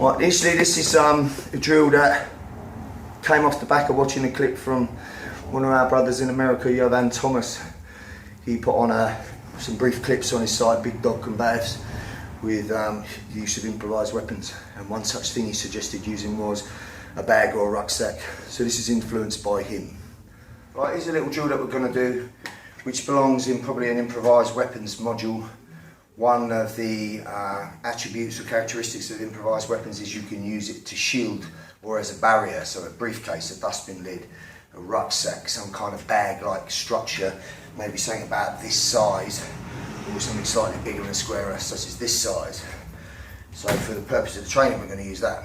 Right, initially this is a drill that came off the back of watching a clip from one of our brothers in America, Urban Thomas. He put on some brief clips on his site, Big Dog Combatives, with the use of improvised weapons, and one such thing he suggested using was a bag or a rucksack. So this is influenced by him. Right, here's a little drill that we're going to do, which belongs in probably an improvised weapons module. One of the attributes or characteristics of improvised weapons is you can use it to shield or as a barrier. So a briefcase, a dustbin lid, a rucksack, some kind of bag-like structure, maybe something about this size, or something slightly bigger and squarer, such as this size. So for the purpose of the training, we're going to use that.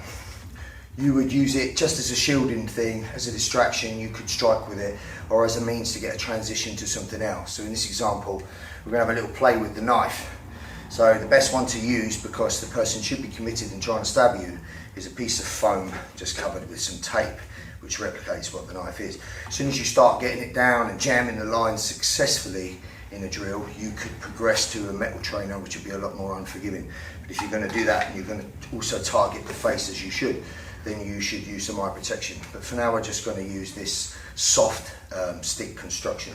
You would use it just as a shielding thing, as a distraction. You could strike with it, or as a means to get a transition to something else. So in this example, we're going to have a little play with the knife. So the best one to use, because the person should be committed and trying to stab you, is a piece of foam just covered with some tape, which replicates what the knife is. As soon as you start getting it down and jamming the lines successfully in a drill, you could progress to a metal trainer, which would be a lot more unforgiving. But if you're going to do that and you're going to also target the face as you should, then you should use some eye protection. But for now, we're just going to use this soft stick construction.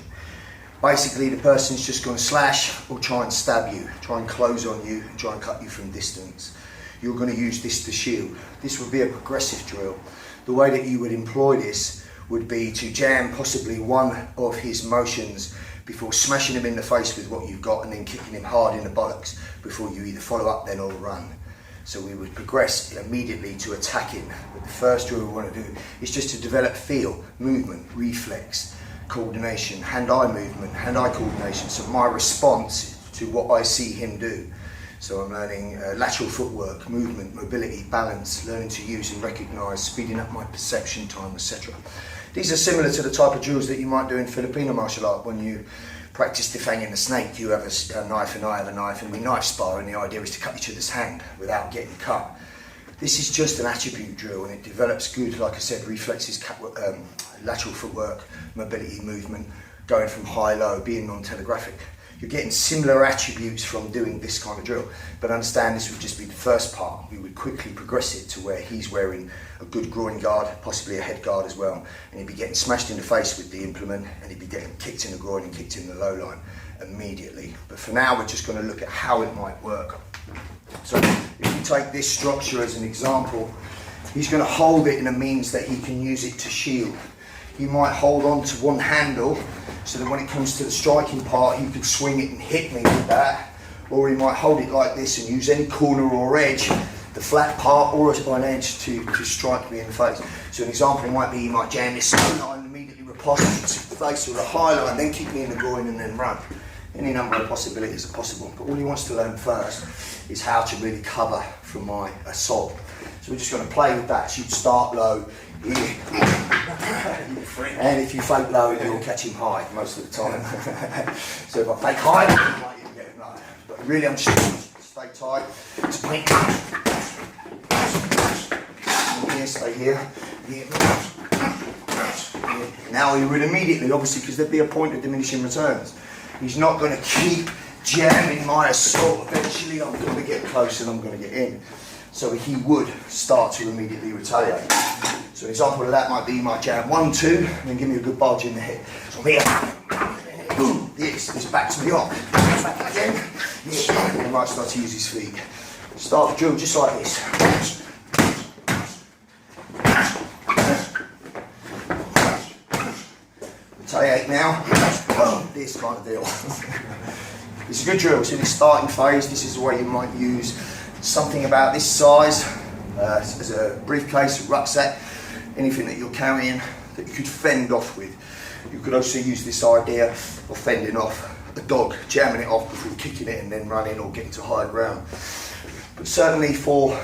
Basically, the person's just going to slash or try and stab you, try and close on you, and try and cut you from distance. You're going to use this to shield. This would be a progressive drill. The way that you would employ this would be to jam possibly one of his motions before smashing him in the face with what you've got, and then kicking him hard in the buttocks before you either follow up then or run. So we would progress immediately to attacking. But the first drill we want to do is just to develop feel, movement, reflex, coordination, hand-eye movement, hand-eye coordination. So my response to what I see him do. So I'm learning lateral footwork, movement, mobility, balance, learning to use and recognise, speeding up my perception time, etc. These are similar to the type of drills that you might do in Filipino martial art when you practice defanging the snake. You have a knife and I have a knife, and we knife spar, and the idea is to cut each other's hand without getting cut. This is just an attribute drill, and it develops good, like I said, reflexes, lateral footwork, mobility, movement, going from high-low, being non-telegraphic. You're getting similar attributes from doing this kind of drill, but understand this would just be the first part. We would quickly progress it to where he's wearing a good groin guard, possibly a head guard as well, and he'd be getting smashed in the face with the implement, and he'd be getting kicked in the groin and kicked in the low line immediately. But for now, we're just going to look at how it might work. So if you take this structure as an example, he's going to hold it in a means that he can use it to shield. He might hold on to one handle, so that when it comes to the striking part, he could swing it and hit me with that. Or he might hold it like this and use any corner or edge, the flat part or an edge to strike me in the face. So an example might be, he might jam this line and immediately riposte to the face with a high line, then kick me in the groin and then run. Any number of possibilities are possible, but all he wants to learn first is how to really cover from my assault. So we're just going to play with that. So you'd start low, and if you fake low, you'll catch him high most of the time. So if I fake high, you might even get him low. But really, I'm just going to stay tight. Just point here, stay here. Now he would immediately, obviously, because there'd be a point of diminishing returns. He's not going to keep jamming my assault. Eventually, I'm going to get close and I'm going to get in. So he would start to immediately retaliate. So an example of that might be, you might jam 1, 2, and then give me a good bulge in the head. So I'm here, boom, this backs me off. Back again, and he might start to use his feet. Start the drill just like this. Retaliate now, this kind of deal. It's a good drill. So in the starting phase, this is the way you might use something about this size as a briefcase, a rucksack, anything that you're carrying that you could fend off with. You could also use this idea of fending off a dog, jamming it off before kicking it and then running or getting to high ground. But certainly for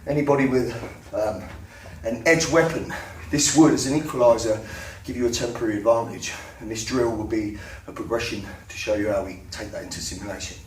anybody with an edge weapon, this would, as an equaliser, give you a temporary advantage, and this drill will be a progression to show you how we take that into simulation.